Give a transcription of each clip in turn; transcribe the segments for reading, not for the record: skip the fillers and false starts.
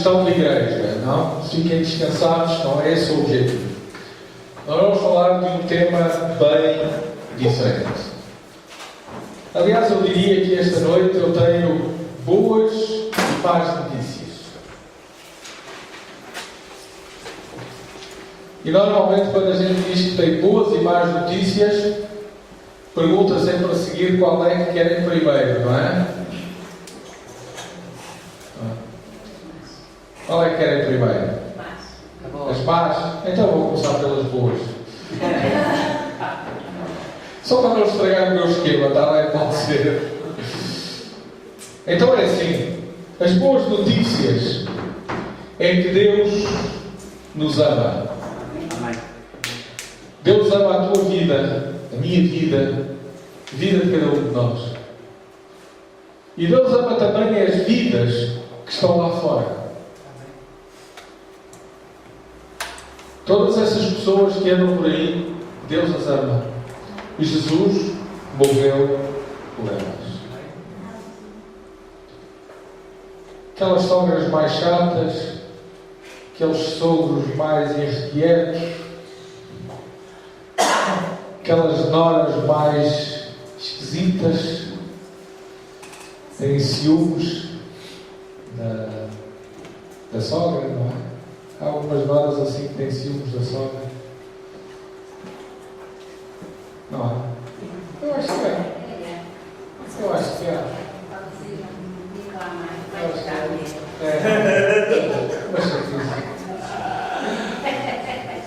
questão de igreja, não? Fiquem descansados, não é esse o objetivo. Nós vamos falar de um tema bem diferente. Aliás, eu diria que esta noite eu tenho boas e más notícias. E normalmente quando a gente diz que tem boas e más notícias, pergunta sempre a seguir qual é que querem primeiro, não é? Qual é que querem primeiro? As más? Então vou começar pelas boas. Só para não estragar o meu esquema, está bem? Pode ser. Então é assim, as boas notícias é que Deus nos ama. Deus ama a tua vida, a minha vida, a vida de cada um de nós. E Deus ama também as vidas que estão lá fora. Todas essas pessoas que andam por aí, Deus as ama. E Jesus morreu por elas. Aquelas sogras mais chatas, aqueles sogros mais irrequietos, aquelas noras mais esquisitas, têm ciúmes da sogra, não é? Há algumas noras assim que têm ciúmes da sogra. Não é? Eu acho que é. Eu acho que é.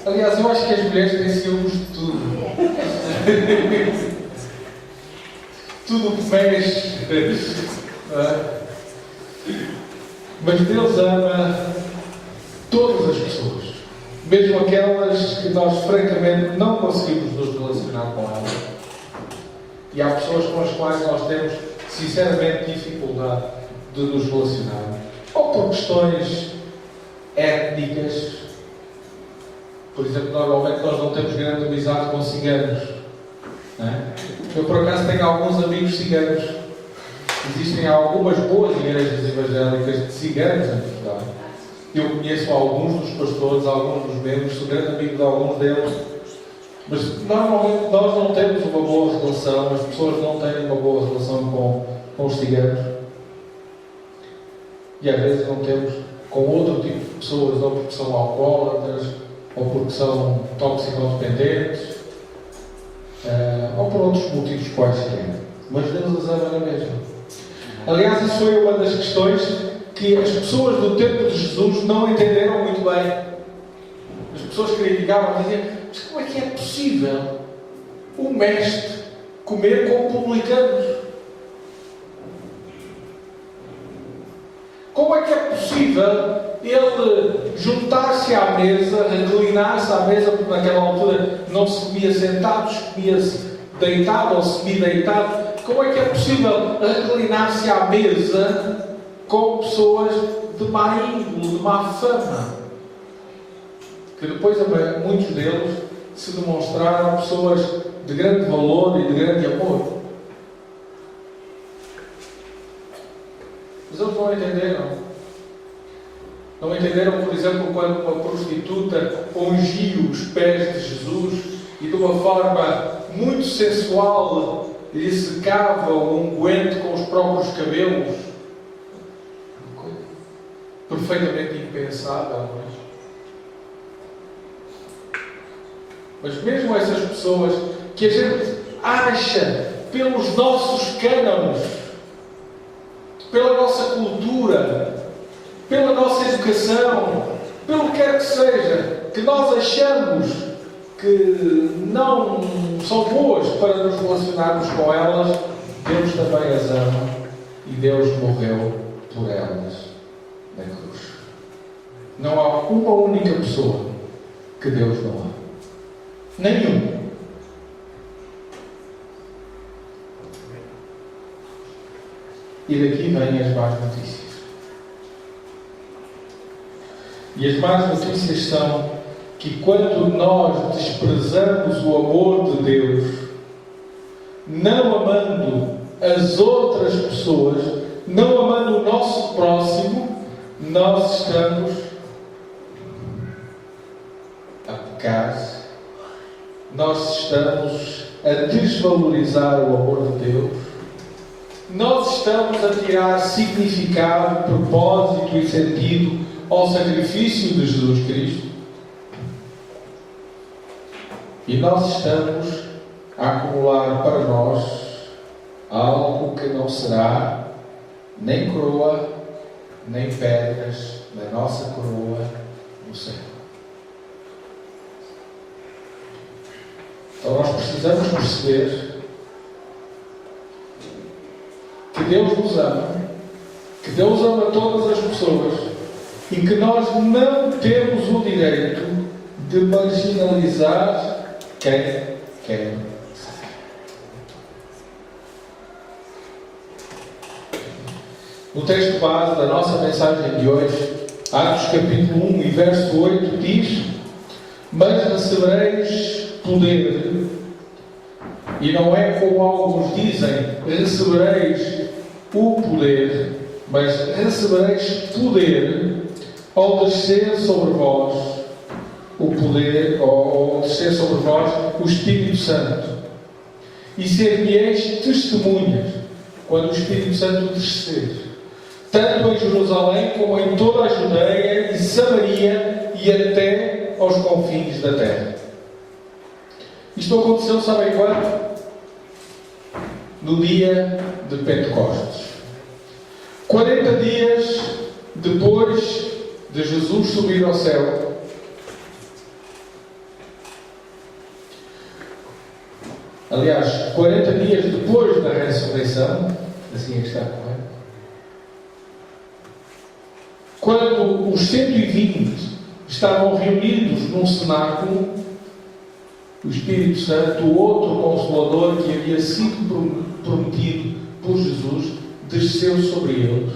Aliás, eu acho que as mulheres têm ciúmes de tudo. Tudo o que mexe. Mas Deus ama todas as pessoas, mesmo aquelas que nós francamente não conseguimos nos relacionar com elas. E há pessoas com as quais nós temos sinceramente dificuldade de nos relacionar, ou por questões étnicas. Por exemplo, normalmente nós não temos grande amizade com ciganos, não é? Eu por acaso tenho alguns amigos ciganos. Existem algumas boas igrejas evangélicas de ciganos em Portugal. Eu conheço alguns dos pastores, alguns dos membros, sou grande amigo de alguns deles, mas normalmente nós não temos uma boa relação, as pessoas não têm uma boa relação com os ciganos. E às vezes não temos com outro tipo de pessoas, ou porque são alcoólatras, ou porque são toxicodependentes, ou por outros motivos quaisquer. Mas Deus as ama na mesma. Aliás, isso foi uma das questões que as pessoas do tempo de Jesus não entenderam muito bem. As pessoas criticavam e diziam: mas como é que é possível o mestre comer com publicanos? Como é que é possível ele juntar-se à mesa, reclinar-se à mesa, porque naquela altura não se comia sentado, comia-se deitado ou semi-deitado. Como é que é possível reclinar-se à mesa com pessoas de má índole, de má fama? Que depois muitos deles se demonstraram pessoas de grande valor e de grande amor. Mas eles não entenderam. Não entenderam, por exemplo, quando uma prostituta ungiu os pés de Jesus e de uma forma muito sensual lhe secava o unguento com os próprios cabelos. Perfeitamente impensável. Mas mesmo essas pessoas que a gente acha pelos nossos cânones, pela nossa cultura, pela nossa educação, pelo que quer que seja, que nós achamos que não são boas para nos relacionarmos com elas, Deus também as ama e Deus morreu por elas na cruz. Não há uma única pessoa que Deus não ama. Nenhum. E daqui vêm as más notícias. E as más notícias são que quando nós desprezamos o amor de Deus, não amando as outras pessoas, não amando o nosso próximo, nós estamos a pecar, nós estamos a desvalorizar o amor de Deus, nós estamos a tirar significado, propósito e sentido ao sacrifício de Jesus Cristo, e nós estamos a acumular para nós algo que não será nem coroa, nem pedras na nossa coroa no céu. Então nós precisamos perceber que Deus nos ama, que Deus ama todas as pessoas e que nós não temos o direito de marginalizar quem quer. No texto base da nossa mensagem de hoje, Atos capítulo 1 e verso 8 diz: mas recebereis poder, e não é como alguns dizem, recebereis o poder, mas recebereis poder ao descer sobre vós o poder, ou descer sobre vós o Espírito Santo, e ser-me-eis testemunhas quando o Espírito Santo descer, tanto em Jerusalém como em toda a Judeia e Samaria e até aos confins da terra. Isto aconteceu, sabem quando? No dia de Pentecostes. 40 dias depois de Jesus subir ao céu, aliás, 40 dias depois da ressurreição, assim é que está correto, quando os 120 estavam reunidos num cenáculo, o Espírito Santo, o outro Consolador que havia sido prometido por Jesus, desceu sobre eles.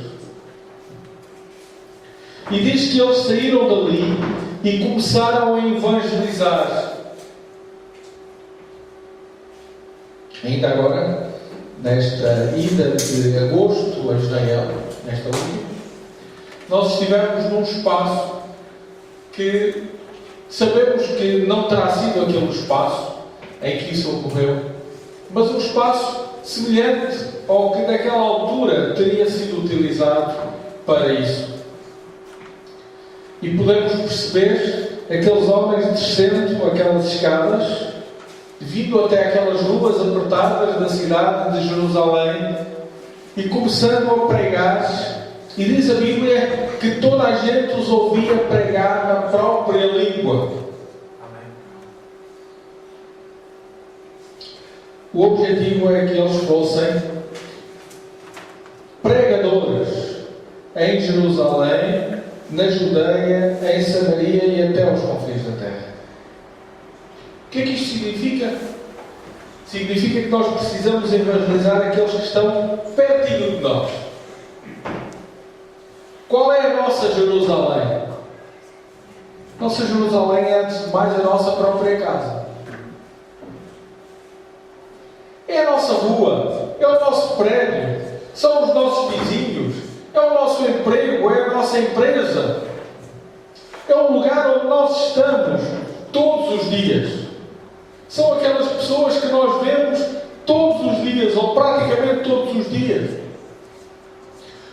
E diz que eles saíram dali e começaram a evangelizar. Ainda agora, nesta ida de agosto a Israel, nesta última, nós estivemos num espaço que sabemos que não terá sido aquele espaço em que isso ocorreu, mas um espaço semelhante ao que naquela altura teria sido utilizado para isso. E podemos perceber aqueles homens descendo aquelas escadas, vindo até aquelas ruas apertadas da cidade de Jerusalém e começando a pregar. E diz a Bíblia que toda a gente os ouvia pregar na própria língua. O objetivo é que eles fossem pregadores em Jerusalém, na Judeia, em Samaria e até aos confins da terra. O que é que isto significa? Significa que nós precisamos evangelizar aqueles que estão pertinho de nós. Qual é a nossa Jerusalém? Nossa Jerusalém é, antes de mais, a nossa própria casa. É a nossa rua, é o nosso prédio, são os nossos vizinhos, é o nosso emprego, é a nossa empresa. É o lugar onde nós estamos todos os dias. São aquelas pessoas que nós vemos todos os dias, ou praticamente todos os dias.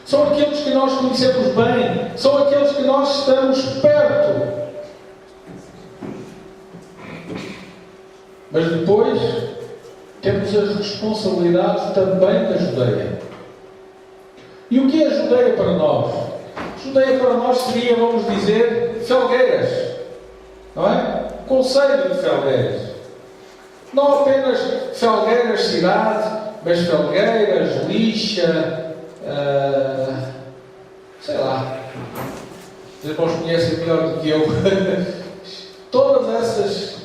São aqueles que nós conhecemos bem, são aqueles que nós estamos perto. Mas depois temos a responsabilidade também da Judeia. E o que é a Judeia para nós? A Judeia para nós seria, vamos dizer, Felgueiras. Não é? Concelho de Felgueiras. Não apenas Felgueiras cidade, mas Felgueiras, Lixa, sei lá, os irmãos conhecem melhor do que eu. Todas essas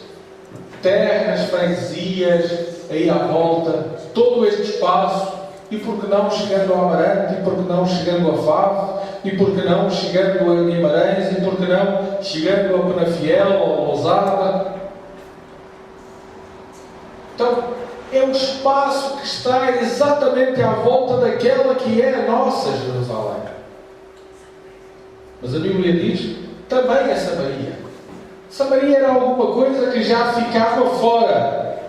terras, freguesias aí à volta, todo este espaço, e por que não chegando ao Amarante, e por que não chegando a Favo, e por que não chegando a Guimarães, e por que não chegando a Penafiel ou a Lousada. Então, é um espaço que está exatamente à volta daquela que é a nossa Jerusalém. Mas a Bíblia diz também a Samaria. Samaria era alguma coisa que já ficava fora.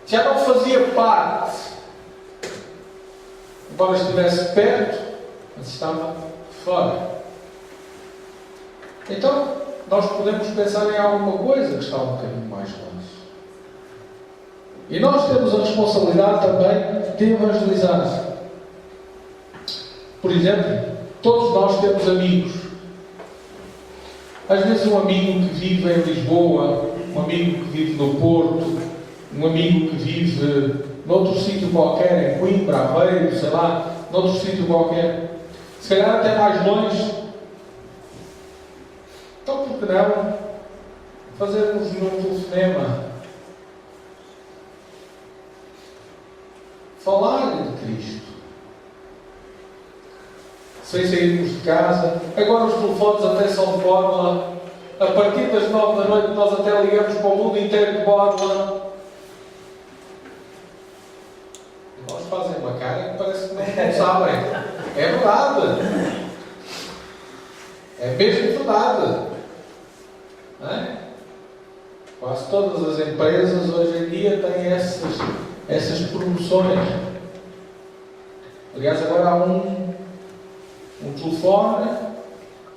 Já não fazia parte. Embora estivesse perto, mas estava fora. Então, nós podemos pensar em alguma coisa que está um bocadinho mais longe. E nós temos a responsabilidade também de evangelizar. Por exemplo, todos nós temos amigos. Às vezes um amigo que vive em Lisboa, um amigo que vive no Porto, um amigo que vive noutro sítio qualquer, em Coimbra, Aveiro, sei lá, noutro sítio qualquer, se calhar até mais longe. Então, por que não fazermos um telefonema? Falar de Cristo. Sem sairmos de casa. Agora os telefones até são de borla. A partir das 9 da noite nós até ligamos para o mundo inteiro de borla. Nós fazem uma cara que parece que não sabem. É verdade. É mesmo verdade. Não é? Quase todas as empresas hoje em dia têm essas promoções. Aliás, agora há um telefone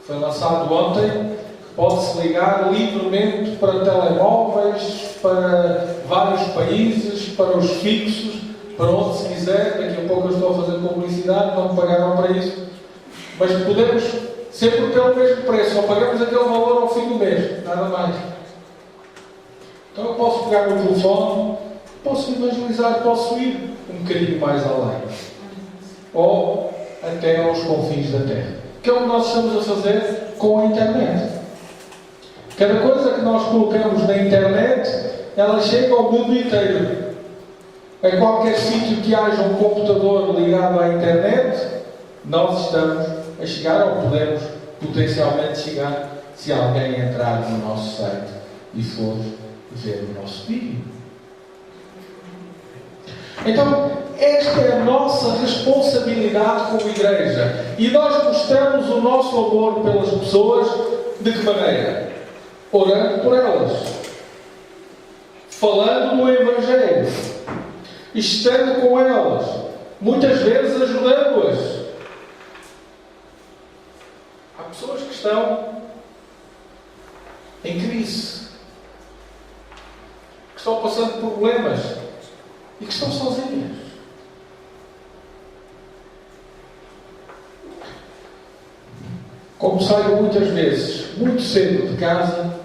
que foi lançado ontem que pode-se ligar livremente para telemóveis, para vários países, para os fixos, para onde se quiser. Daqui a pouco eu estou a fazer publicidade, não me pagaram para isso, mas podemos sempre pelo mesmo preço, só pagamos aquele valor ao fim do mês, nada mais. Então eu posso pegar o telefone, posso evangelizar, posso ir um bocadinho mais além. Ou até aos confins da terra. Que é o que nós estamos a fazer com a internet. Cada coisa que nós colocamos na internet, ela chega ao mundo inteiro. A qualquer sítio que haja um computador ligado à internet, nós estamos a chegar, ou podemos potencialmente chegar, se alguém entrar no nosso site e for ver o nosso vídeo. Então, esta é a nossa responsabilidade como igreja. E nós mostramos o nosso amor pelas pessoas de que maneira? Orando por elas. Falando no Evangelho. Estando com elas. Muitas vezes ajudando-as. Há pessoas que estão em crise. Que estão passando por problemas. E que estão sozinhas. Como saio muitas vezes, muito cedo de casa,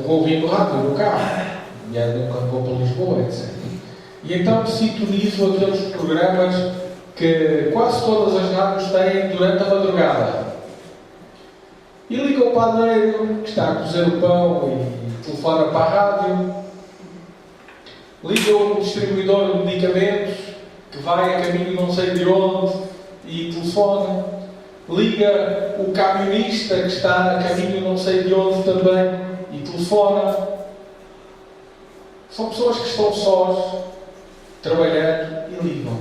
vou ouvindo rádio no carro, e quando vou para Lisboa, etc. E então sintonizo aqueles programas que quase todas as rádios têm durante a madrugada. E liga o padeiro, que está a cozer o pão e telefona para a rádio. Liga o distribuidor de medicamentos, que vai a caminho não sei de onde, e telefona. Liga o camionista, que está a caminho não sei de onde também, e telefona. São pessoas que estão sós, trabalhando e ligam.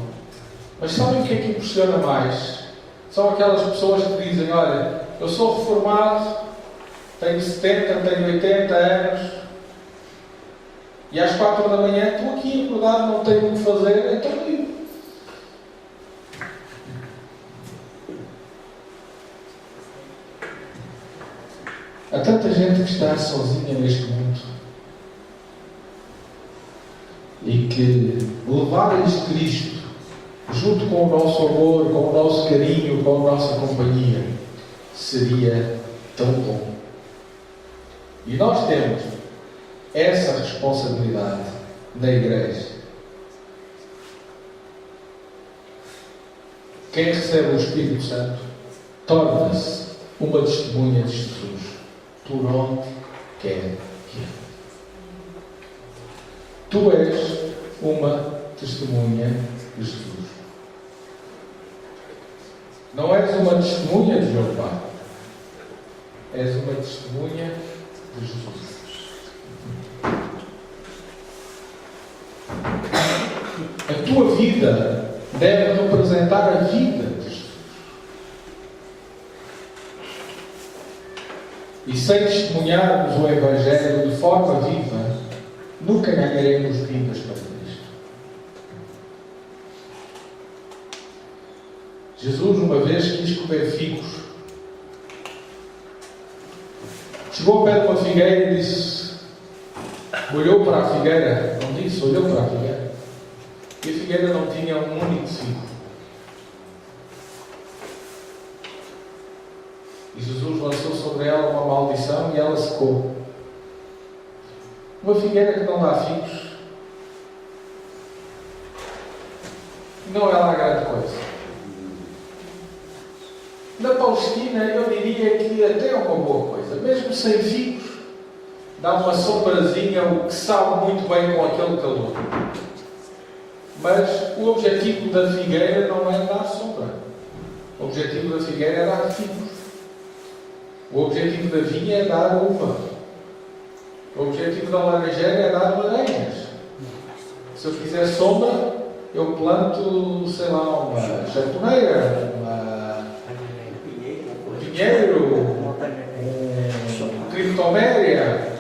Mas sabem o que é que impressiona mais? São aquelas pessoas que dizem: olha, eu sou reformado, tenho 70, tenho 80 anos, e às 4 da manhã estou aqui acordado, não tenho o que fazer, então ligo. Há tanta gente que está sozinha neste mundo e que levar-lhes Cristo junto com o nosso amor, com o nosso carinho, com a nossa companhia seria tão bom. E nós temos essa responsabilidade na igreja. Quem recebe o Espírito Santo torna-se uma testemunha de Jesus por onde quer que ande. Tu és uma testemunha de Jesus. Não és uma testemunha de Jeová. És uma testemunha de Jesus. A tua vida deve representar a vida de Jesus. E sem testemunharmos o Evangelho de forma viva, nunca ganharemos vidas para Cristo. Jesus uma vez quis comer figos. Chegou ao pé de uma figueira e disse, olhou para a figueira, não disse, olhou para a figueira. E a figueira não tinha um único figo. E Jesus lançou sobre ela uma maldição e ela secou. Uma figueira que não dá figos, não é lá grande coisa. Na Palestina, eu diria que até é uma boa coisa. Mesmo sem figos, dá uma sombrazinha, o que sabe muito bem com aquele calor. Mas o objetivo da figueira não é dar sombra. O objetivo da figueira é dar figos. O objetivo da vinha é dar uva. O objetivo da laranjeira é dar laranjas. Se eu fizer sombra, eu planto, sei lá, uma jardineira, um pinheiro, um criptoméria,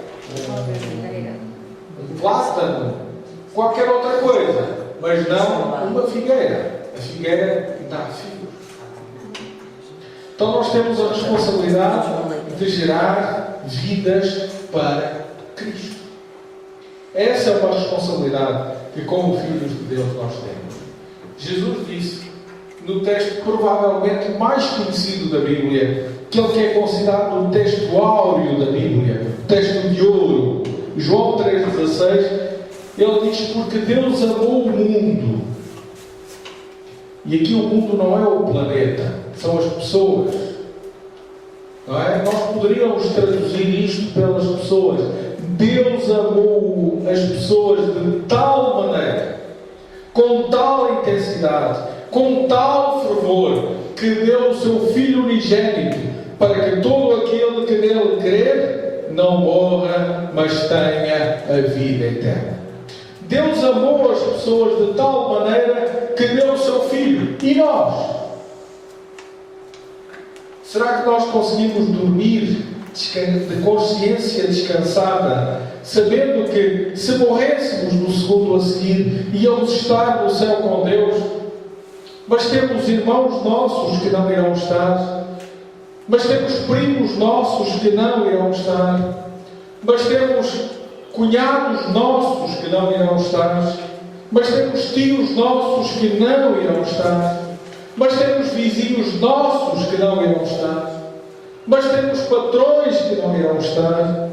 um plátano, qualquer outra coisa, mas não uma figueira. A figueira dá figos. Então nós temos a responsabilidade de gerar vidas para Cristo. Essa é uma responsabilidade que, como filhos de Deus, nós temos. Jesus disse, no texto provavelmente mais conhecido da Bíblia, aquele que é considerado o texto áureo da Bíblia, o texto de ouro, João 3,16, ele diz, porque Deus amou o mundo. E aqui o mundo não é o planeta, são as pessoas. Não é? Nós poderíamos traduzir isto pelas pessoas. Deus amou as pessoas de tal maneira, com tal intensidade, com tal fervor, que deu o seu Filho unigênito, para que todo aquele que nele crer não morra, mas tenha a vida eterna. Deus amou as pessoas de tal maneira que deu o seu Filho. E nós? Será que nós conseguimos dormir de consciência descansada, sabendo que se morrêssemos no segundo a seguir, íamos estar no céu com Deus? Mas temos irmãos nossos que não irão estar, mas temos primos nossos que não irão estar, mas temos cunhados nossos que não irão estar, mas temos tios nossos que não irão estar, mas temos vizinhos nossos que não irão estar, mas temos patrões que não irão estar,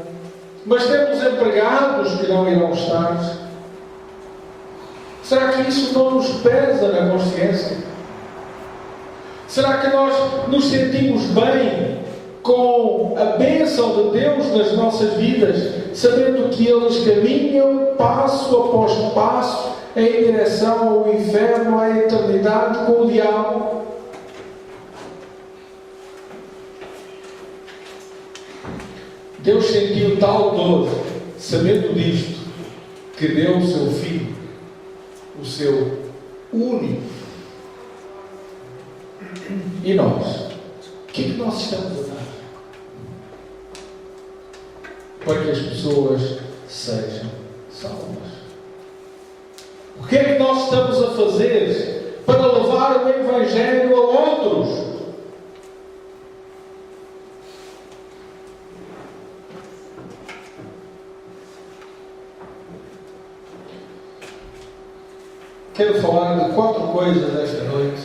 mas temos empregados que não irão estar. Será que isso não nos pesa na consciência? Será que nós nos sentimos bem com a bênção de Deus nas nossas vidas, sabendo que eles caminham passo após passo em direção ao inferno, à eternidade com o diabo? Deus sentiu tal dor, sabendo disto, que deu o seu Filho, o seu único. E nós? O que é que nós estamos a dar? Para que as pessoas sejam salvas. O que é que nós estamos a fazer para levar o Evangelho a outros? Quero falar de 4 coisas esta noite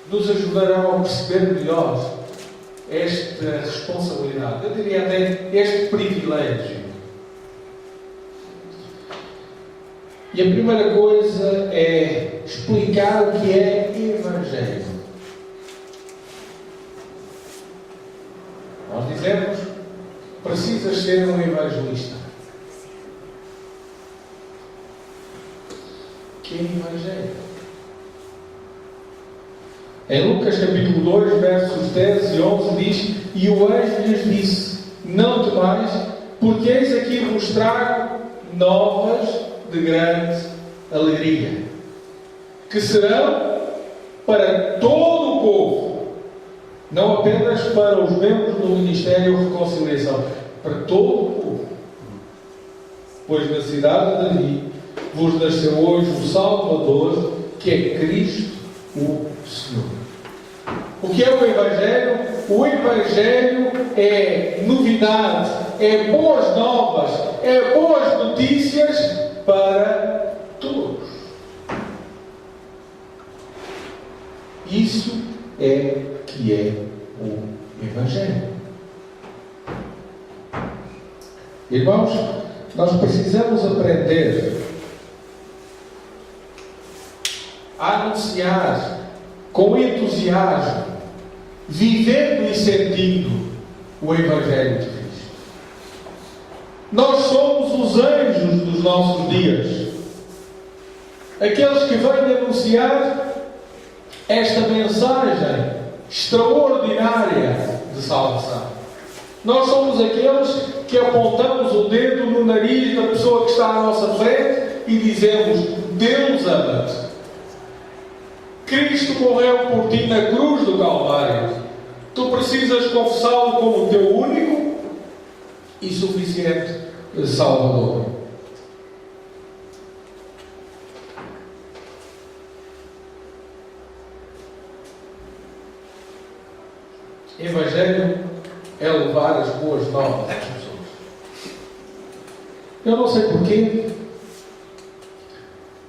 que nos ajudarão a perceber melhor esta responsabilidade, eu diria até este privilégio. E a primeira coisa é explicar o que é Evangelho. Nós dizemos, precisas ser um evangelista. Que é Evangelho? Em Lucas capítulo 2, versos 10 e 11 diz, e o anjo lhes disse, não temais, porque eis aqui vos trago novas de grande alegria. que serão para todo o povo, não apenas para os membros do Ministério de Reconciliação, para todo o povo. Pois na cidade de Davi vos nasceu hoje o Salvador, que é Cristo o Senhor. O que é o Evangelho? O Evangelho é novidade, é boas novas, é boas notícias para todos. Isso é que é o Evangelho. Irmãos, nós precisamos aprender a anunciar com entusiasmo, vivendo e sentindo o Evangelho de Cristo. Nós somos os anjos dos nossos dias, aqueles que vêm anunciar esta mensagem extraordinária de salvação. Nós somos aqueles que apontamos o dedo no nariz da pessoa que está à nossa frente e dizemos: Deus ama-te. Cristo morreu por ti na cruz do Calvário. Tu precisas confessá-lo como o teu único e suficiente Salvador. Evangelho é levar as boas novas às pessoas. Eu não sei porquê,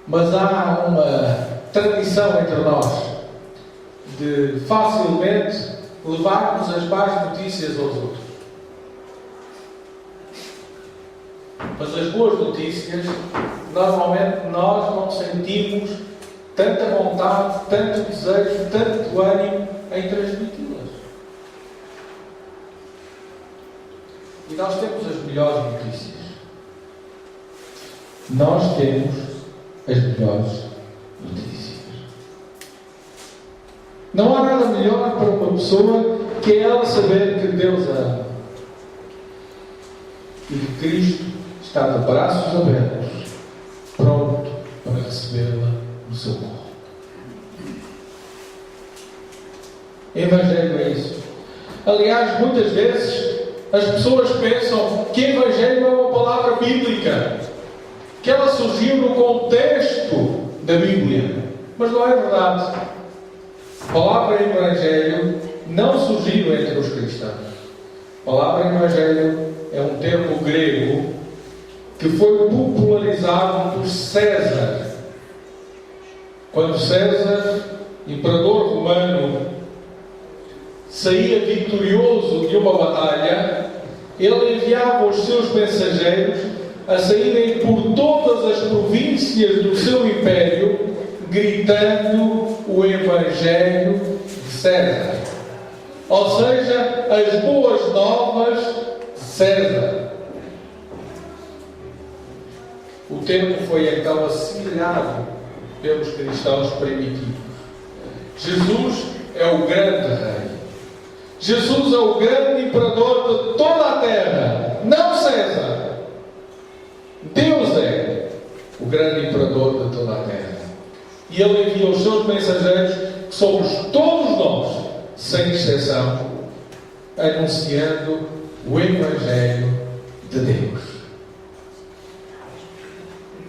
mas há uma tradição entre nós de facilmente levarmos as más notícias aos outros. Mas as boas notícias, normalmente nós não sentimos tanta vontade, tanto desejo, tanto ânimo em transmiti-las. E nós temos as melhores notícias. Nós temos as melhores notícias. Não há nada melhor para uma pessoa que ela saber que Deus a ama e que Cristo está de braços abertos, pronto para recebê-la no seu colo. Evangelho é isso. Aliás, muitas vezes as pessoas pensam que Evangelho é uma palavra bíblica, que ela surgiu no contexto da Bíblia, mas não é verdade. A palavra Evangelho não surgiu entre os cristãos. A palavra Evangelho é um termo grego que foi popularizado por César. Quando César, imperador romano, saía vitorioso de uma batalha, ele enviava os seus mensageiros a saírem por todas as províncias do seu império, gritando o Evangelho de César. Ou seja, as boas novas de César. O termo foi então assimilado pelos cristãos primitivos. Jesus é o grande rei. Jesus é o grande imperador de toda a terra, não César. Deus é o grande imperador de toda a terra. E Ele envia os seus mensageiros, que somos todos nós, sem exceção, anunciando o Evangelho de Deus.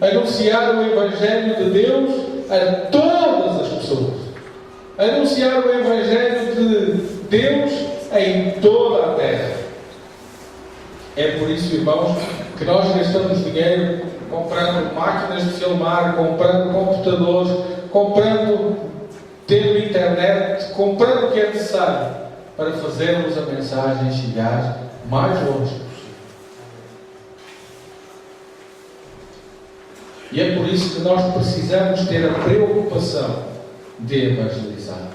Anunciar o Evangelho de Deus a todas as pessoas. Anunciar o Evangelho de Deus em toda a terra. É por isso, irmãos, que nós gastamos dinheiro comprando máquinas de filmar, comprando computadores, comprando tendo internet, comprando o que é necessário para fazermos a mensagem chegar mais longe possível. E é por isso que nós precisamos ter a preocupação de evangelizar.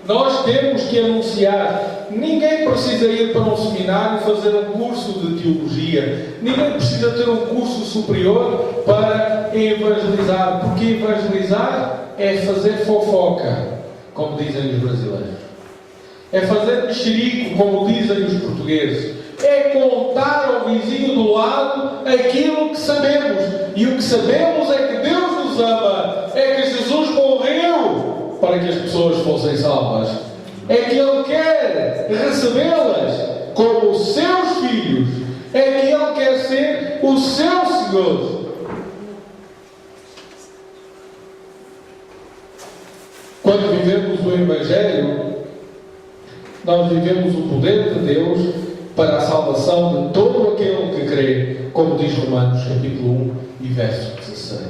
Nós temos que anunciar. Ninguém precisa ir para um seminário e fazer um curso de teologia. Ninguém precisa ter um curso superior para evangelizar. Porque evangelizar é fazer fofoca, como dizem os brasileiros. É fazer mexerico, como dizem os portugueses. É contar ao vizinho do lado aquilo que sabemos. E o que sabemos é que Deus nos ama é que Jesus morreu para que as pessoas fossem salvas. É que Ele quer recebê-las como os seus filhos. É que Ele quer ser o seu Senhor. Quando vivemos o Evangelho, nós vivemos o poder de Deus para a salvação de todo aquele que crê, como diz Romanos capítulo 1 e verso 16.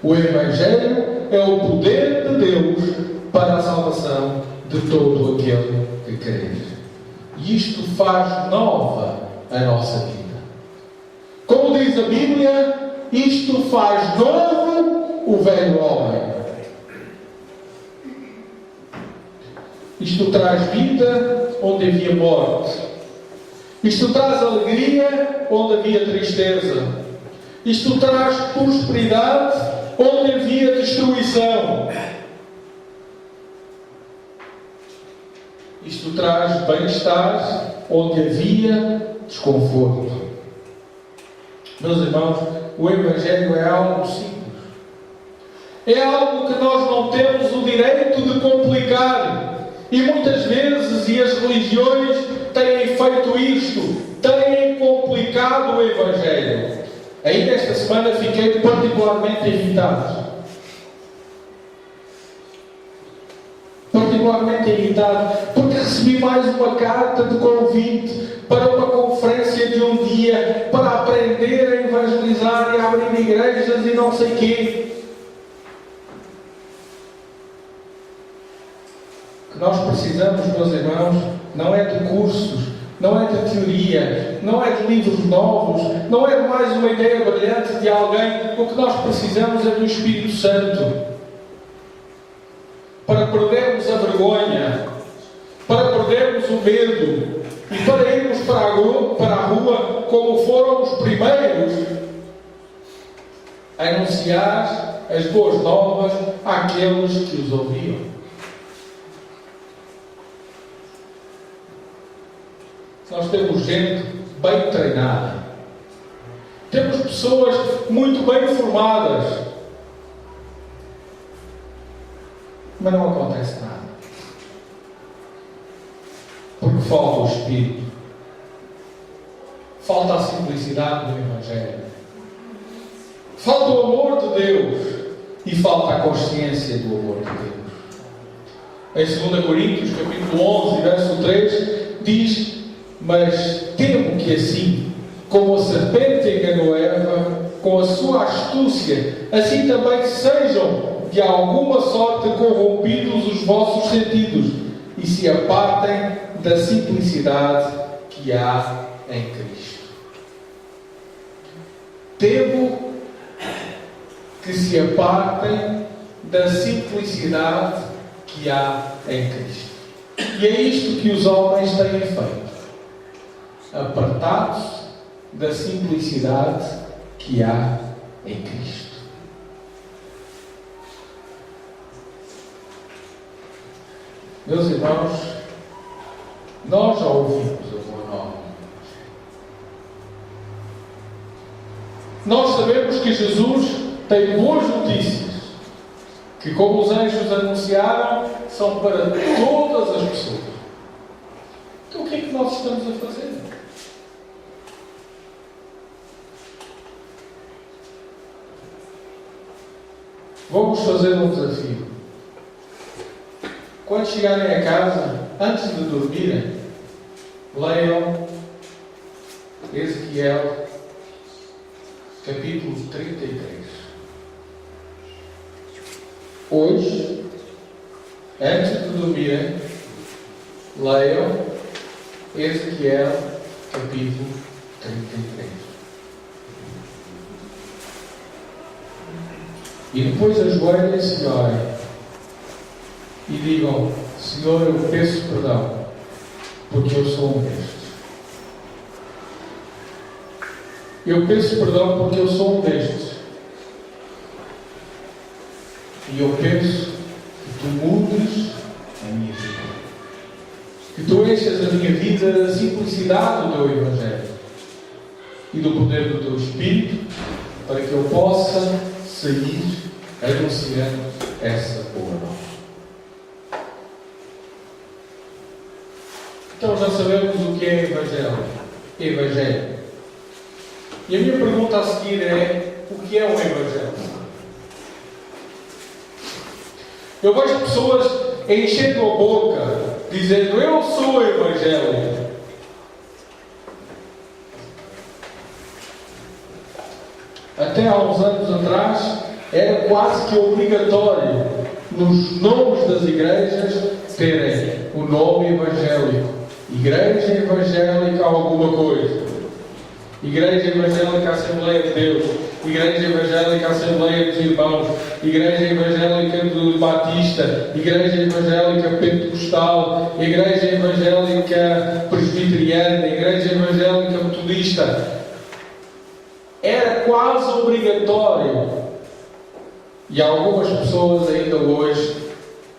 O Evangelho é o poder de Deus para a salvação de todo aquele que crê. E isto faz nova a nossa vida. Como diz a Bíblia, isto faz novo o velho homem. Isto traz vida onde havia morte. Isto traz alegria onde havia tristeza. Isto traz prosperidade onde havia destruição. Isto traz bem-estar onde havia desconforto. Meus irmãos, o Evangelho é algo simples. É algo que nós não temos o direito de complicar. E muitas vezes, e as religiões têm feito isto, têm complicado o Evangelho. Ainda esta semana fiquei particularmente irritado. Porque recebi mais uma carta de convite para uma conferência de um dia para aprender a evangelizar e a abrir igrejas e não sei quê. O que nós precisamos, meus irmãos, não é de cursos, não é de teoria, não é de livros novos, não é de mais uma ideia brilhante de alguém. O que nós precisamos é do Espírito Santo. Para perdermos a vergonha, para perdermos o medo e para irmos para a rua como foram os primeiros a anunciar as boas novas àqueles que os ouviam. Nós temos gente bem treinada. Temos pessoas muito bem formadas. Mas não acontece nada. Porque falta o Espírito. Falta a simplicidade do Evangelho. Falta o amor de Deus. E falta a consciência do amor de Deus. Em 2 Coríntios, capítulo 11, verso 3, diz: mas temo que assim, como a serpente enganou Eva, com a sua astúcia, assim também sejam de alguma sorte corrompidos os vossos sentidos e se apartem da simplicidade que há em Cristo. Temo que se apartem da simplicidade que há em Cristo. E é isto que os homens têm feito. Apartados da simplicidade que há em Cristo. Meus irmãos, nós já ouvimos a boa nova. Nós sabemos que Jesus tem boas notícias, que como os anjos anunciaram, são para todas as pessoas. Então o que é que nós estamos a fazer? Vamos fazer um desafio. Quando chegarem a casa, antes de dormirem, leiam Ezequiel, capítulo 33. Hoje, antes de dormirem, leiam Ezequiel, capítulo 33. E depois ajoelhem-se e orem. E digam: Senhor, eu peço perdão, porque eu sou um destes. Eu peço perdão porque eu sou um destes. E eu peço que tu mudes a minha vida. Que tu enchas a minha vida da simplicidade do teu Evangelho e do poder do teu Espírito, para que eu possa sair anunciando essa boa nova. Então já sabemos o que é Evangelho. E a minha pergunta a seguir é: o que é o Evangelho? Eu vejo pessoas enchendo a boca, dizendo: eu sou o Evangelho. Até há uns anos atrás, era quase que obrigatório, nos nomes das igrejas, terem o nome evangélico. Igreja Evangélica alguma coisa. Igreja Evangélica Assembleia de Deus. Igreja Evangélica Assembleia dos Irmãos. Igreja Evangélica do Batista. Igreja Evangélica Pentecostal. Igreja Evangélica Presbiteriana. Igreja Evangélica Metodista. Era quase obrigatório. E algumas pessoas ainda hoje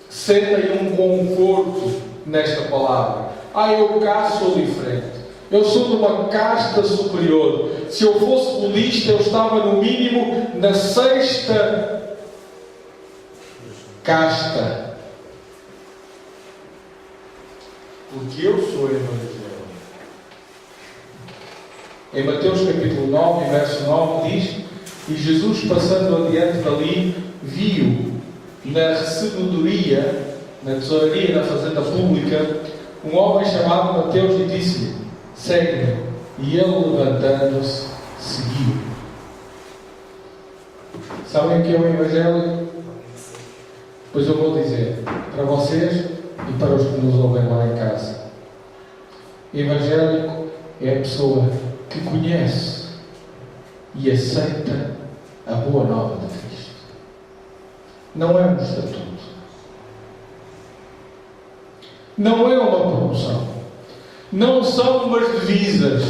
sentem um conforto nesta palavra. Eu cá sou diferente. Eu sou de uma casta superior. Se eu fosse budista, eu estava no mínimo na 6ª casta. Porque eu sou evangélico. Em Mateus capítulo 9, verso 9 diz: e Jesus, passando adiante dali, viu na recebedoria, na tesouraria da fazenda pública, um homem chamado Mateus e disse-lhe: segue-me. E ele, levantando-se, seguiu. Sabem o que é o Evangelho? Pois eu vou dizer para vocês e para os que nos ouvem lá em casa. Evangélico é a pessoa que conhece e aceita a boa nova de Cristo. Não é um estatuto. Não é uma promoção. Não são umas divisas.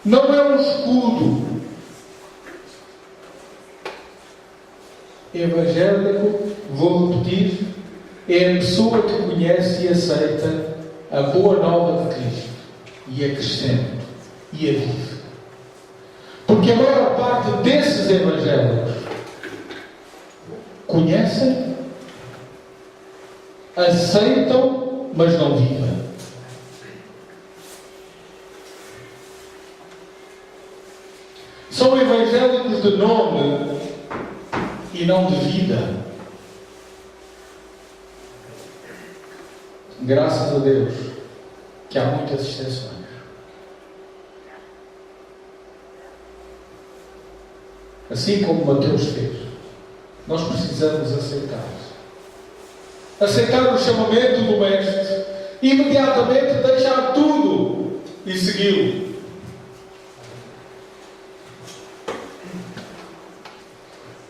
Não é um escudo. Evangélico, vou repetir, é a pessoa que conhece e aceita a boa nova de Cristo e acrescenta e a vive. Porque a maior parte desses evangélicos conhecem, aceitam, mas não vivem. São evangélicos de nome e não de vida. Graças a Deus que há muitas exceções. Assim como Mateus fez, nós precisamos aceitar. Aceitar o chamamento do Mestre, imediatamente deixar tudo e segui-lo.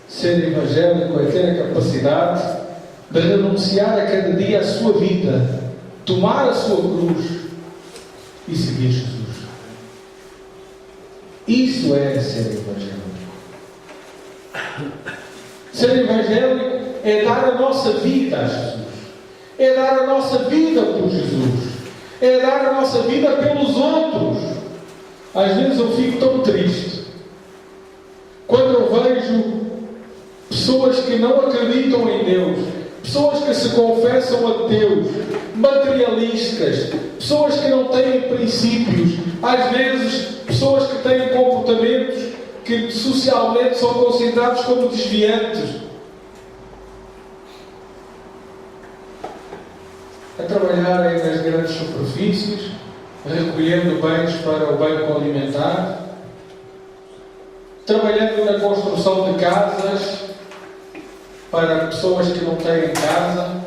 Ser evangélico é ter a capacidade de renunciar a cada dia a sua vida, tomar a sua cruz e seguir Jesus. Isso é ser evangélico. Ser evangélico é dar a nossa vida a Jesus. É dar a nossa vida por Jesus. É dar a nossa vida pelos outros. Às vezes eu fico tão triste quando eu vejo pessoas que não acreditam em Deus, pessoas que se confessam ateus, materialistas, pessoas que não têm princípios, às vezes pessoas que têm comportamentos que socialmente são considerados como desviantes, a trabalharem nas grandes superfícies, recolhendo bens para o banco alimentar, trabalhando na construção de casas para pessoas que não têm casa,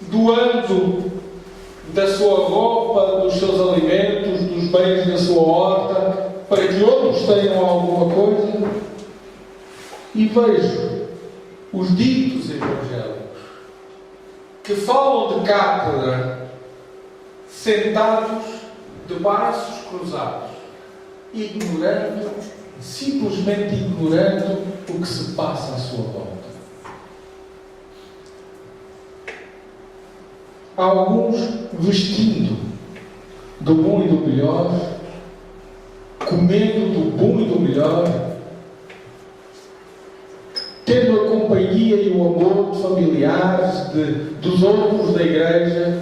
doando da sua roupa, dos seus alimentos, dos bens da sua horta, para que outros tenham alguma coisa. E vejo os ditos evangélicos que falam de cátedra sentados de braços cruzados, ignorando, simplesmente ignorando o que se passa à sua volta. Há alguns vestindo do bom e do melhor, comendo do bom e do melhor, tendo a companhia e o amor de familiares, dos outros da igreja,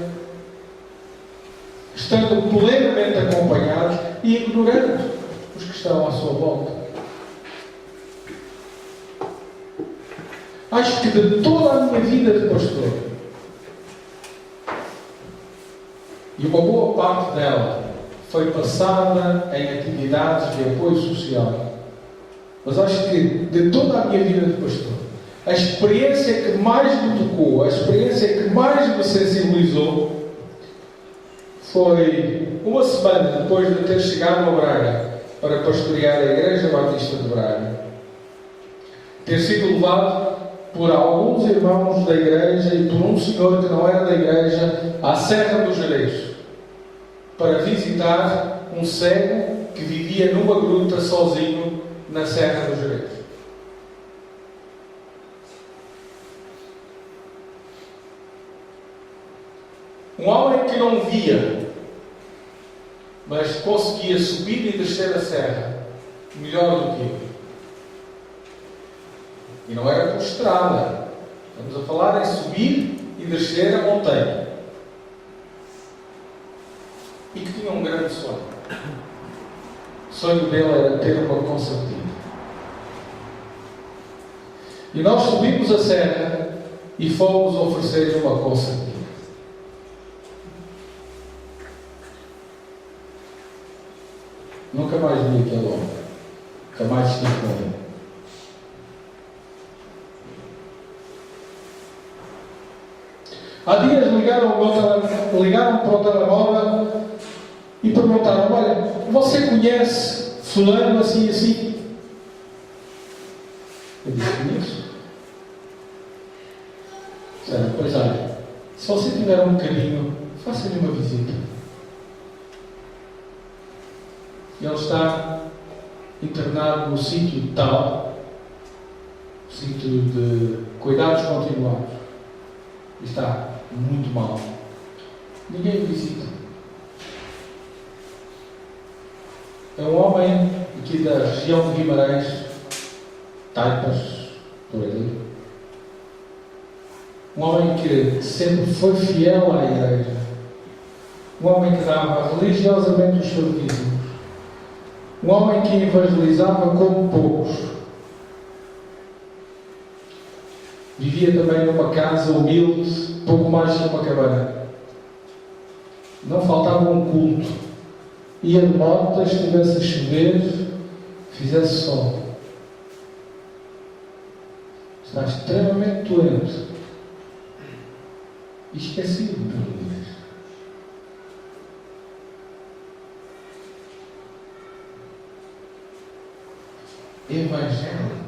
estando plenamente acompanhados e ignorando os que estão à sua volta. Acho que de toda a minha vida de pastor, e uma boa parte dela foi passada em atividades de apoio social, mas acho que de toda a minha vida de pastor, a experiência que mais me tocou, a experiência que mais me sensibilizou, foi uma semana depois de ter chegado a Braga para pastorear a Igreja Batista de Braga, ter sido levado por alguns irmãos da igreja e por um senhor que não era da igreja à Serra dos Gerês para visitar um cego que vivia numa gruta sozinho na Serra dos Gerês. Um homem que não via, mas conseguia subir e descer a serra melhor do que eu. E não era por estrada. Estamos a falar em subir e descer a montanha. E que tinha um grande sonho. O sonho dele era ter uma concertina. E nós subimos a serra e fomos oferecer-lhe uma concertina. Nunca mais vi aquele homem. Nunca mais estive com ele. Há dias ligaram para o telemóvel e perguntaram: olha, você conhece fulano assim e assim? Eu disse: conheço. Disseram: pois olha, se você tiver um bocadinho, faça-lhe uma visita. Ele está internado no sítio tal, sítio de cuidados continuados. Está muito mal. Ninguém o visita. É um homem aqui da região de Guimarães, Taipas, por ali. Um homem que sempre foi fiel à igreja. Um homem que dava religiosamente os seus dízimos. Um homem que evangelizava como poucos. Vivia também numa casa humilde, pouco mais que uma cabana. Não faltava um culto. Ia de moto, estivesse a chover, fizesse sol. Está extremamente doente. E esquecido pela igreja. Evangélicos.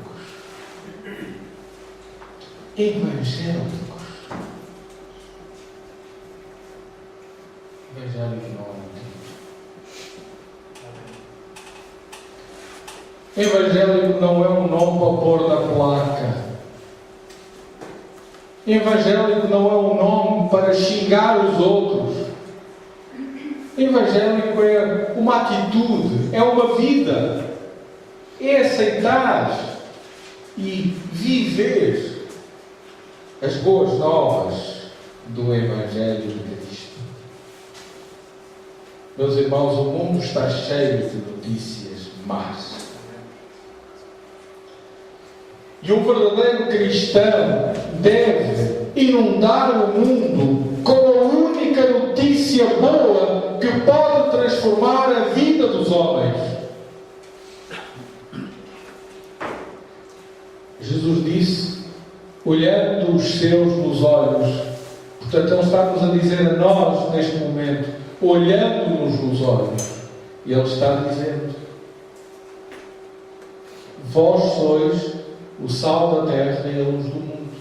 Evangélico não é motivo. Evangélico não é um nome para pôr na placa. Evangélico não é um nome para xingar os outros. Evangélico é uma atitude, é uma vida. É aceitar e viver as boas novas do Evangelho de Cristo. Meus irmãos, o mundo está cheio de notícias más. E um verdadeiro cristão deve inundar o mundo com a única notícia boa que pode transformar a vida dos homens. Jesus disse, olhando os seus nos olhos, portanto, Ele está-nos a dizer a nós, neste momento, olhando-nos nos olhos, e Ele está dizendo: vós sois o sal da terra e a luz do mundo.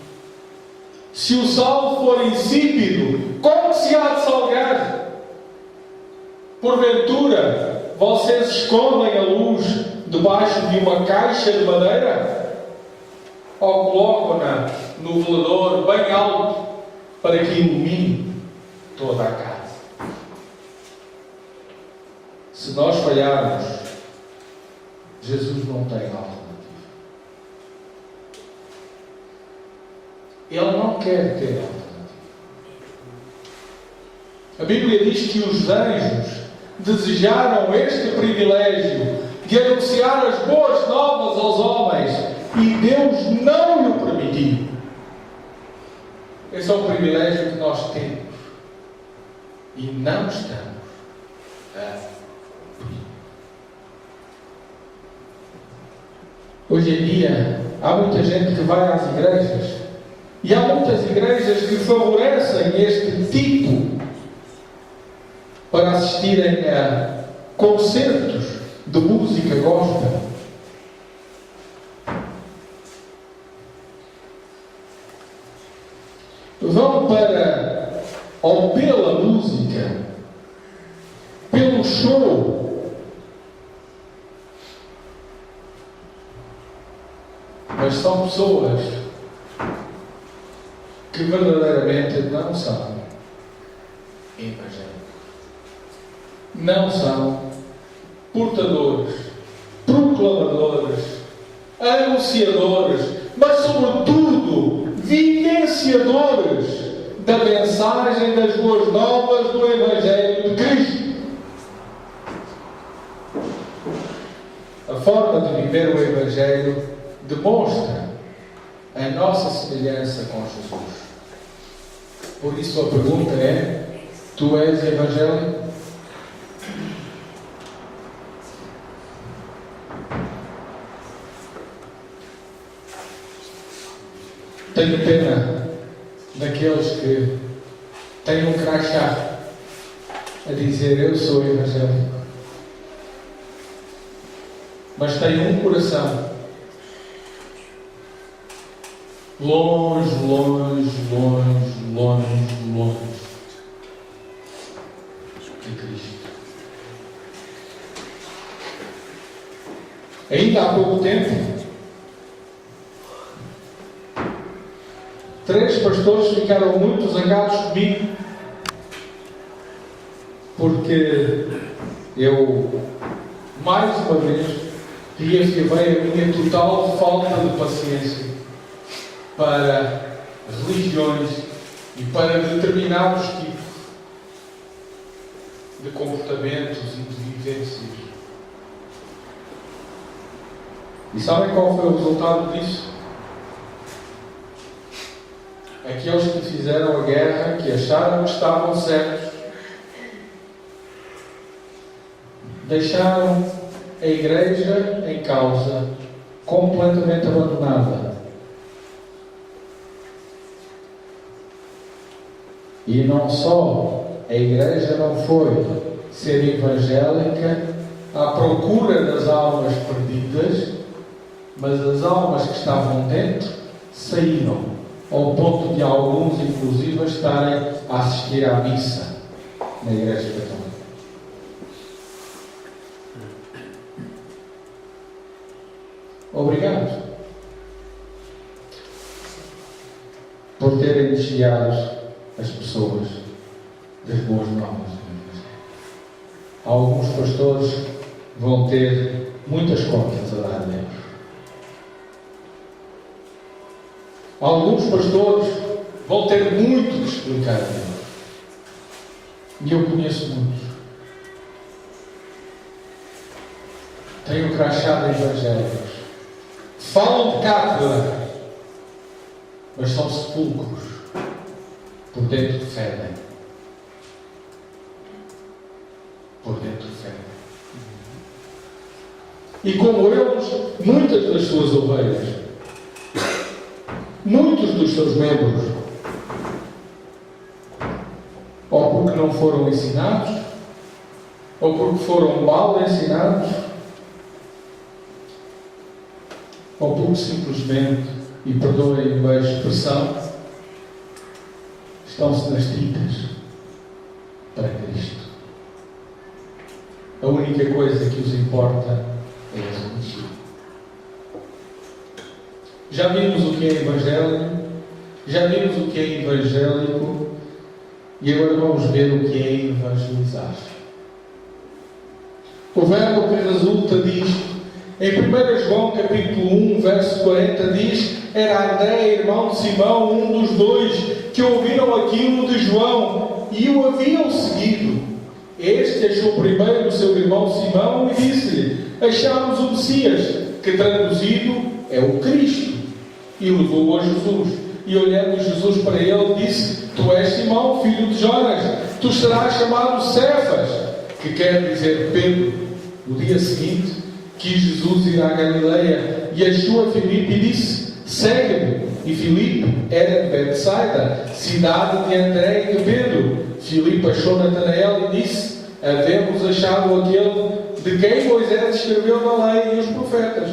Se o sal for insípido, como se há de salgar? Porventura, vocês escondem a luz debaixo de uma caixa de madeira? Ou colocam-na no velador bem alto para que ilumine toda a casa? Se nós falharmos, Jesus não tem alternativa. Ele não quer ter alternativa. A Bíblia diz que os anjos desejaram este privilégio de anunciar as boas novas aos homens e Deus não lhe permitiu. Esse é o privilégio que nós temos e não estamos a cumprir. Hoje em dia há muita gente que vai às igrejas e há muitas igrejas que favorecem este tipo para assistirem a concertos de música gospel. Vão para, ou pela música, pelo show, mas são pessoas que verdadeiramente não são evangélicos. Não são portadores, proclamadores, anunciadores, mas sobretudo vivenciadores da mensagem das boas novas do Evangelho de Cristo. A forma de viver o Evangelho demonstra a nossa semelhança com Jesus. Por isso a pergunta é: tu és evangélico? Tenho pena daqueles que têm um crachá a dizer eu sou evangélico, mas têm um coração longe, longe, longe, longe, longe de Cristo. Ainda há pouco tempo, 3 pastores ficaram muito zangados comigo porque eu, mais uma vez, reafirmei a minha total falta de paciência para religiões e para determinados tipos de comportamentos e de vivências. E sabem qual foi o resultado disso? Aqueles que fizeram a guerra, que acharam que estavam certos, deixaram a igreja em causa, completamente abandonada. E não só a igreja não foi ser evangélica à procura das almas perdidas, mas as almas que estavam dentro saíram, ao ponto de alguns, inclusive, estarem a assistir à missa na Igreja Católica. Obrigado por terem desviado as pessoas das boas novas. Alguns pastores vão ter muitas contas a dar a Deus. Alguns pastores vão ter muito que explicar a Deus. E eu conheço muitos. Tenho crachá de evangélicos. Falam de cátedra, mas são sepulcros. Por dentro fedem. Por dentro fedem. E como eles, muitas das suas ovelhas, muitos dos seus membros, ou porque não foram ensinados, ou porque foram mal ensinados, ou porque simplesmente, e perdoem a expressão, estão-se nas tintas para Cristo. A única coisa que os importa é a religião. Já vimos o que é evangelho, já vimos o que é evangélico, e agora vamos ver o que é evangelizar. O verbo que resulta disto, em 1 João capítulo 1, verso 40, diz: era André, irmão de Simão, um dos dois que ouviram aquilo de João e o haviam seguido. Este achou primeiro o seu irmão Simão e disse-lhe: achamos o Messias, que traduzido é o Cristo. E levou-o a Jesus. E olhando Jesus para ele, disse: tu és Simão, filho de Jonas, tu serás chamado Cefas, que quer dizer Pedro. No dia seguinte, quis Jesus ir à Galileia e achou a Filipe e disse: segue-me. E Filipe era de Betsaida, cidade de André e de Pedro. Filipe achou Natanael e disse: havemos achado aquele de quem Moisés escreveu na lei e os profetas,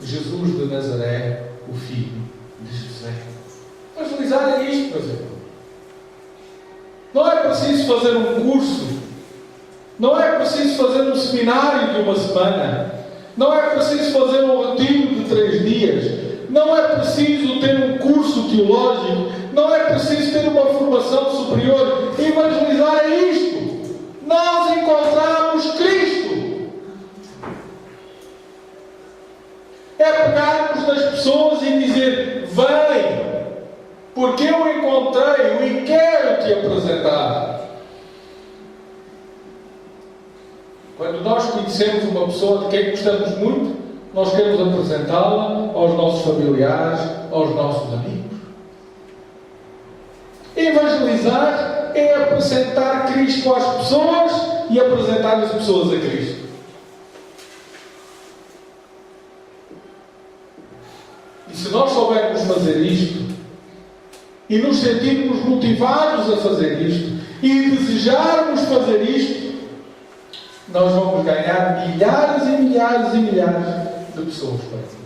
Jesus de Nazaré, o filho de José. Evangelizar é isto, meus irmãos. Não é preciso fazer um curso, não é preciso fazer um seminário de uma semana, não é preciso fazer um retiro de 3 dias, não é preciso ter um curso teológico, não é preciso ter uma formação superior. Evangelizar é isto. Nós encontramos Cristo. É pegarmos nas pessoas e dizer: vem, porque eu encontrei-o e quero te apresentar. Quando nós conhecemos uma pessoa de quem gostamos muito, nós queremos apresentá-la aos nossos familiares, aos nossos amigos. Evangelizar é apresentar Cristo às pessoas e apresentar as pessoas a Cristo. E se nós soubermos fazer isto, e nos sentirmos motivados a fazer isto, e desejarmos fazer isto, nós vamos ganhar milhares e milhares e milhares de pessoas para Cristo.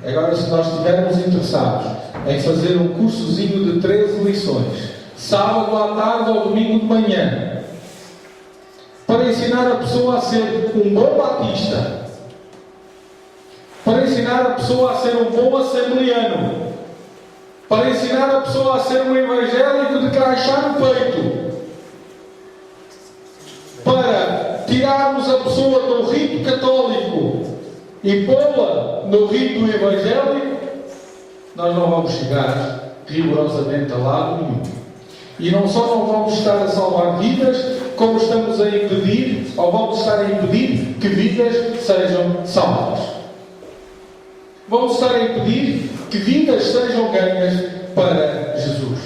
Agora, se nós estivermos interessados em fazer um cursozinho de 13 lições, sábado à tarde ou domingo de manhã, para ensinar a pessoa a ser um bom batista, para ensinar a pessoa a ser um bom assembleano, para ensinar a pessoa a ser um evangélico de crachá no peito, para tirarmos a pessoa do rito católico e pô-la no rito evangélico, nós não vamos chegar rigorosamente a lado nenhum. E não só não vamos estar a salvar vidas, como estamos a impedir, ou vamos estar a impedir que vidas sejam salvas. Vamos estar a impedir que vidas sejam ganhas para Jesus.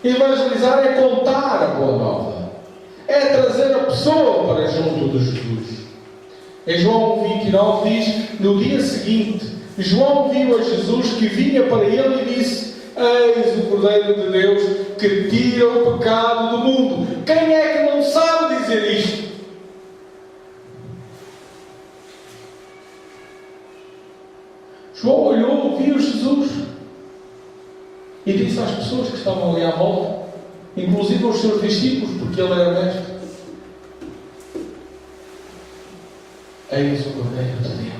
Evangelizar é contar a boa nova. É trazer a pessoa para junto de Jesus. Em João 29 diz: no dia seguinte, João viu a Jesus que vinha para ele e disse: eis o Cordeiro de Deus que tira o pecado do mundo. Quem é que não sabe dizer isto? João olhou, viu Jesus e disse às pessoas que estavam ali à volta, inclusive aos seus discípulos, porque ele era mestre: eis o Cordeiro de Deus.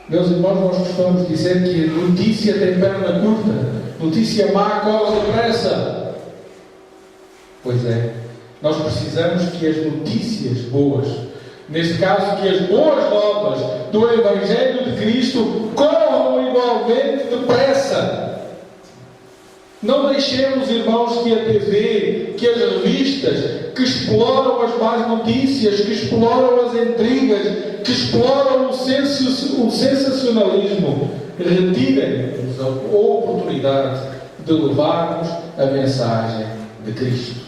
Meus irmãos, nós costumamos dizer que a notícia tem perna curta, notícia má corre depressa. Pois é, nós precisamos que as notícias boas, neste caso que as boas novas do Evangelho de Cristo, corram igualmente depressa. Não deixemos, irmãos, que a TV, que as revistas, que exploram as más notícias, que exploram as intrigas, que exploram o sensacionalismo, retirem-nos a oportunidade de levarmos a mensagem de Cristo.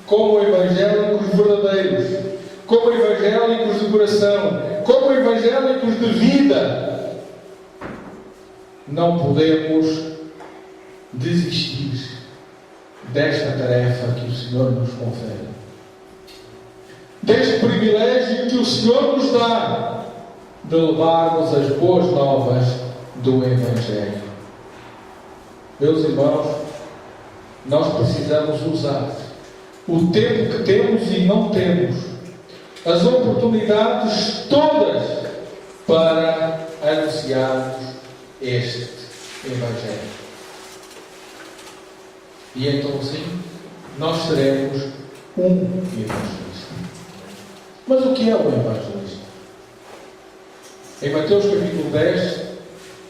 Como evangélicos verdadeiros, como evangélicos de coração, como evangélicos de vida, não podemos desistir desta tarefa que o Senhor nos confere, deste privilégio que o Senhor nos dá de levarmos as boas novas do Evangelho. Meus irmãos, nós precisamos usar o tempo que temos e não temos, as oportunidades todas, para anunciarmos este Evangelho. E então sim, nós seremos um evangelista. Mas o que é um evangelista? Em Mateus capítulo 10,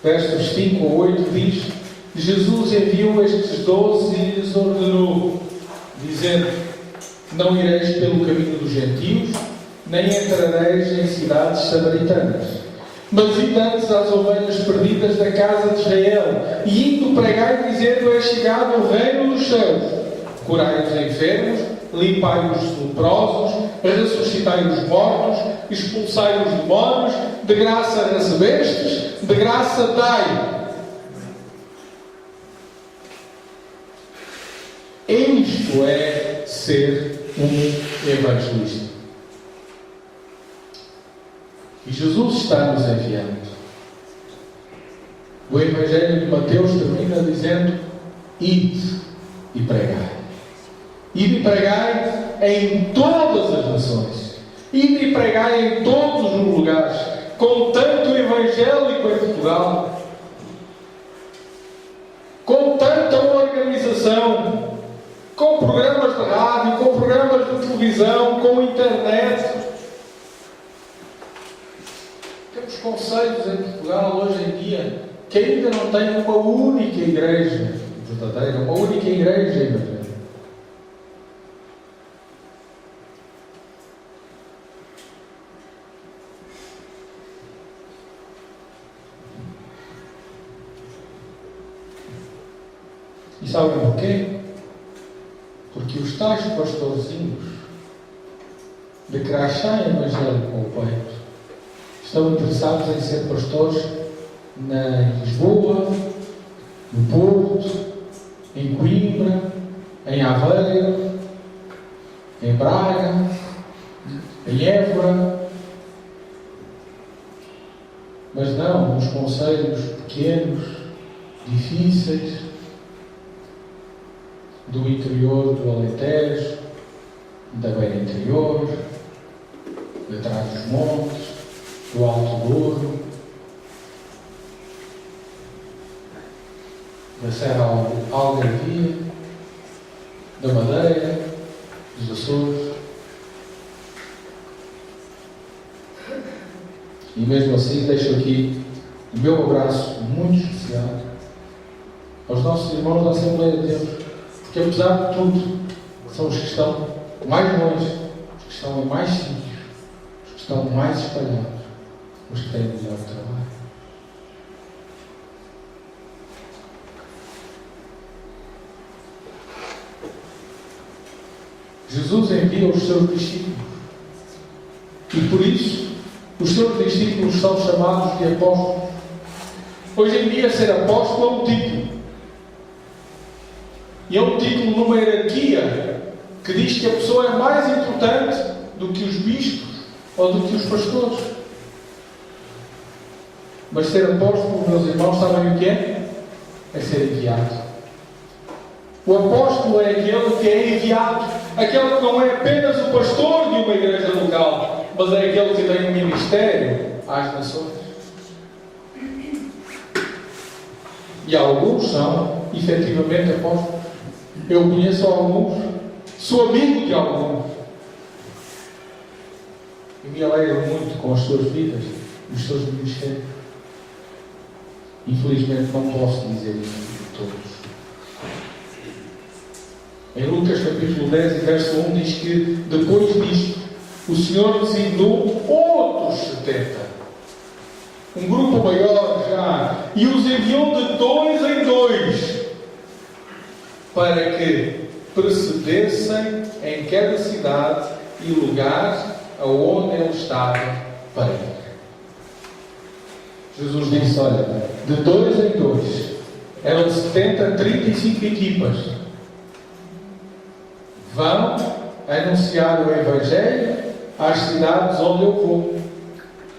versos 5 a 8, diz: Jesus enviou estes 12 e lhes ordenou, dizendo: não ireis pelo caminho dos gentios, nem entrareis em cidades samaritanas, mas ide antes às ovelhas perdidas da casa de Israel, e indo pregai, dizendo: é chegado o reino dos céus. Curai os enfermos, limpai os leprosos, ressuscitai os mortos, expulsai os demónios, de graça recebestes, de graça dai. Isto é ser um evangelista. E Jesus está nos enviando. O Evangelho de Mateus termina dizendo: ide e pregai. Ide e pregai em todas as nações. Ide e pregai em todos os lugares, com tanto evangélico em Portugal, com tanta organização, com programas de rádio, com programas de televisão, com internet. Temos concelhos em Portugal hoje em dia que ainda não têm uma única igreja verdadeira, uma única igreja verdadeira. E sabem porquê? Porque os tais pastorzinhos de crachá evangélico com o peito estão interessados em ser pastores em Lisboa, no Porto, em Coimbra, em Aveiro, em Braga, em Évora. Mas não, nos concelhos pequenos, difíceis, do interior do Alentejo, da Beira Interior, de Trás dos Montes, do Alto Douro, da Serra Algarvia, da Madeira, dos Açores. E mesmo assim deixo aqui o meu abraço muito especial aos nossos irmãos da Assembleia de Deus, porque apesar de tudo, são os que estão mais longe, os que estão em mais sítios, os que estão mais espalhados, os que têm melhor trabalho. Jesus envia os seus discípulos e por isso os seus discípulos são chamados de apóstolos. Hoje em dia ser apóstolo é um título. E é um título numa hierarquia que diz que a pessoa é mais importante do que os bispos ou do que os pastores. Mas ser apóstolo, meus irmãos, sabem o que é? É ser enviado. O apóstolo é aquele que é enviado, aquele que não é apenas o pastor de uma igreja local, mas é aquele que tem um ministério às nações. E alguns são, efetivamente, apóstolos. Eu conheço alguns, sou amigo de alguns. E me alegro muito com as suas vidas, os seus ministérios. Infelizmente não posso dizer isso de todos. Em Lucas capítulo 10 e verso 1 diz que depois disto o Senhor designou outros 70. Um grupo maior já. E os enviou de 2 em 2 para que precedessem em cada cidade e lugar aonde ele estava para ir. Jesus disse: olha, de 2 em 2 eram 70, 35 equipas. Vão anunciar o Evangelho às cidades onde eu vou.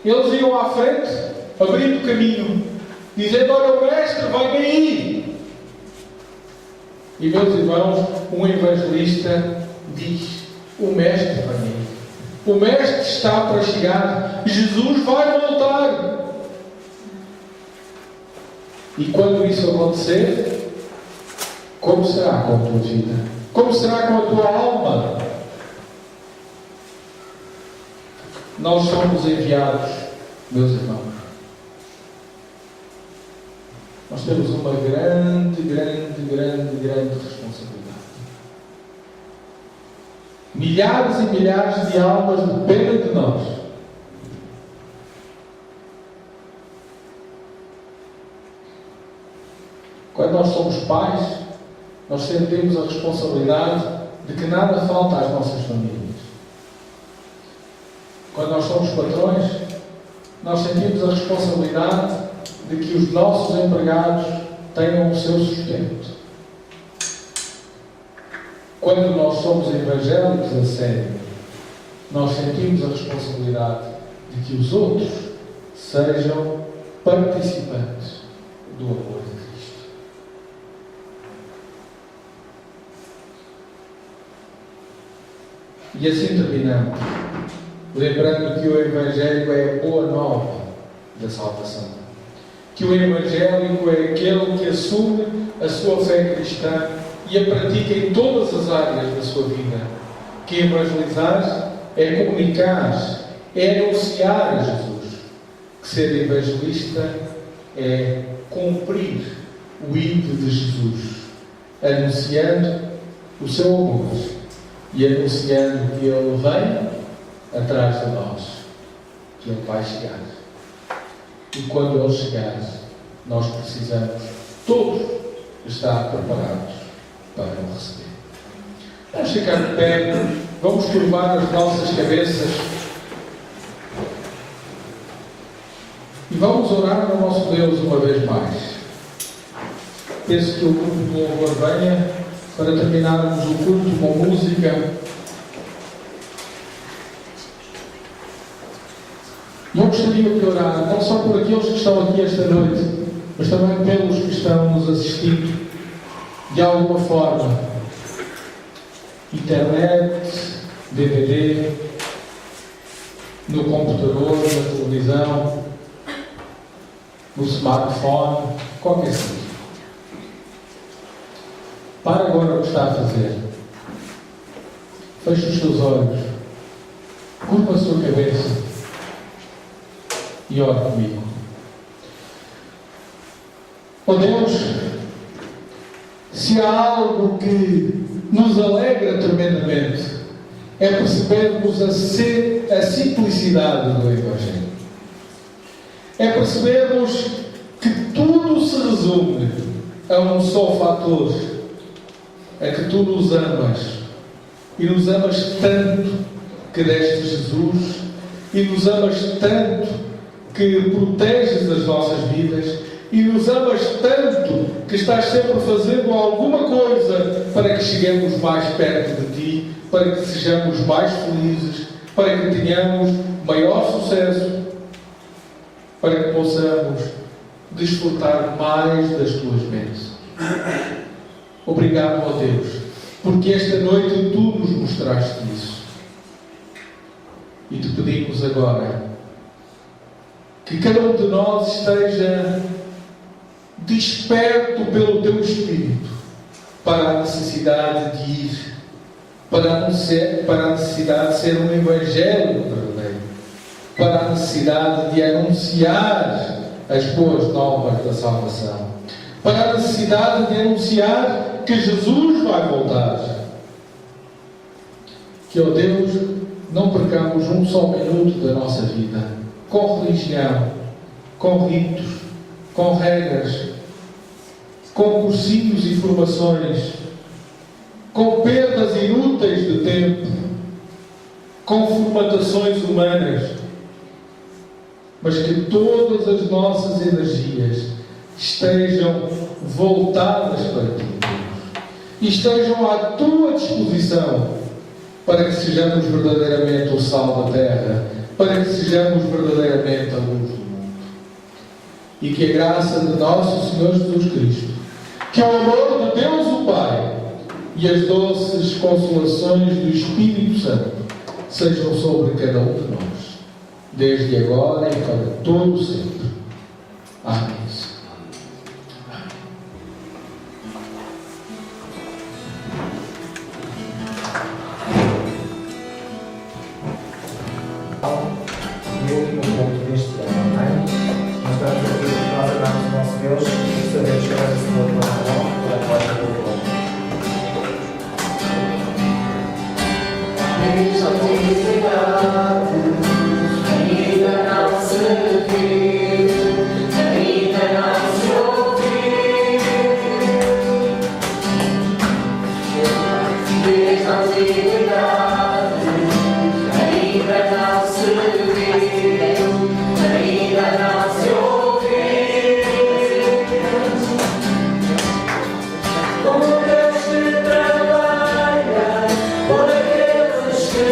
Eles iam à frente, abrindo caminho, dizendo: olha, o Mestre vai aí. E, meus irmãos, um evangelista diz: o Mestre vai aí. O Mestre está para chegar. Jesus vai voltar. E quando isso acontecer, como será com a tua vida? Como será com a tua alma? Nós somos enviados Meus irmãos, nós temos uma grande responsabilidade. Milhares e milhares de almas dependem de nós. Quando nós somos pais, nós sentimos a responsabilidade de que nada falta às nossas famílias. Quando nós somos patrões, nós sentimos a responsabilidade de que os nossos empregados tenham o seu sustento. Quando nós somos evangélicos a sério, nós sentimos a responsabilidade de que os outros sejam participantes do amor de Cristo. E assim terminamos, lembrando que o Evangelho é a boa nova da salvação. Que o Evangélico é aquele que assume a sua fé cristã e a pratica em todas as áreas da sua vida. Que evangelizar é comunicar, é anunciar a Jesus. Que ser evangelista é cumprir o ídolo de Jesus, anunciando o seu amor e anunciando que Ele vem atrás de nós, que Ele vai chegar. E quando Ele chegar, nós precisamos todos estar preparados para o receber. Vamos ficar de pé, vamos curvar as nossas cabeças e vamos orar ao nosso Deus uma vez mais. Peço que o grupo do louvor venha para terminarmos o culto com música. E eu gostaria de orar, não só por aqueles que estão aqui esta noite, mas também pelos que estão nos assistindo de alguma forma. Internet, DVD, no computador, na televisão, no smartphone, qualquer coisa. Para agora o que está a fazer. Feche os seus olhos, curva a sua cabeça e ore comigo. Oh Deus, se há algo que nos alegra tremendamente, é percebermos a simplicidade do Evangelho. É percebermos que tudo se resume a um só fator, a que tu nos amas. E nos amas tanto que deste Jesus, e nos amas tanto que proteges as nossas vidas, e nos amas tanto que estás sempre fazendo alguma coisa para que cheguemos mais perto de Ti, para que sejamos mais felizes, para que tenhamos maior sucesso, para que possamos desfrutar mais das Tuas bênçãos. Obrigado, ó Deus, porque esta noite Tu nos mostraste isso. E Te pedimos agora que cada um de nós esteja desperto pelo Teu Espírito para a necessidade de ir, para a necessidade de ser um Evangelho verdadeiro, para a necessidade de anunciar as boas novas da salvação, para a necessidade de anunciar que Jesus vai voltar. Que, ó Deus, não percamos um só minuto da nossa vida com religião, com ritos, com regras, com cursinhos e formações, com perdas inúteis de tempo, com formatações humanas, mas que todas as nossas energias estejam voltadas para Ti, Deus, e estejam à Tua disposição para que sejamos verdadeiramente o sal da terra, para que sejamos verdadeiramente a luz do mundo. E que a graça de nosso Senhor Jesus Cristo, que o amor de Deus o Pai e as doces consolações do Espírito Santo sejam sobre cada um de nós, desde agora e para todo sempre. Amém. E o último ponto deste ano. nosso Deus, e sabemos que ela se boa tua mão, pela tua glória. Deixa a ainda não se viu, ainda não se ouviu. Deixa a antiguidade, ainda não se viu, ainda não se ouviu. O Deus que trabalha por aqueles que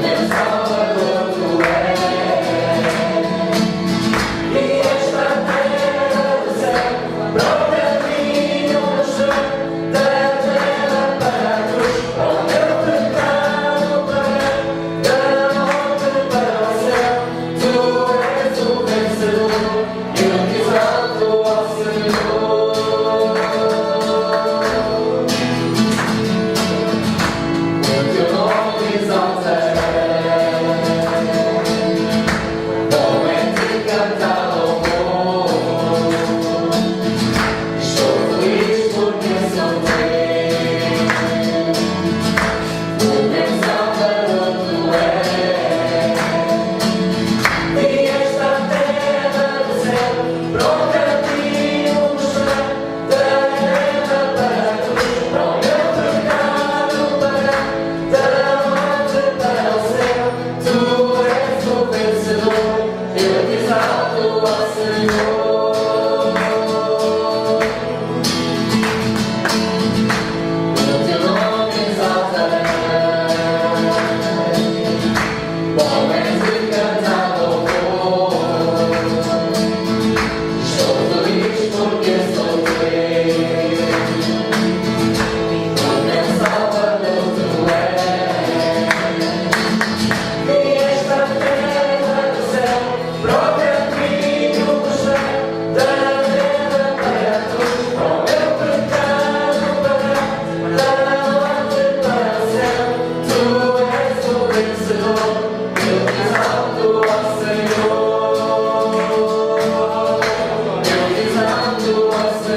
nele Salvador, tu és.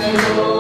Senhor.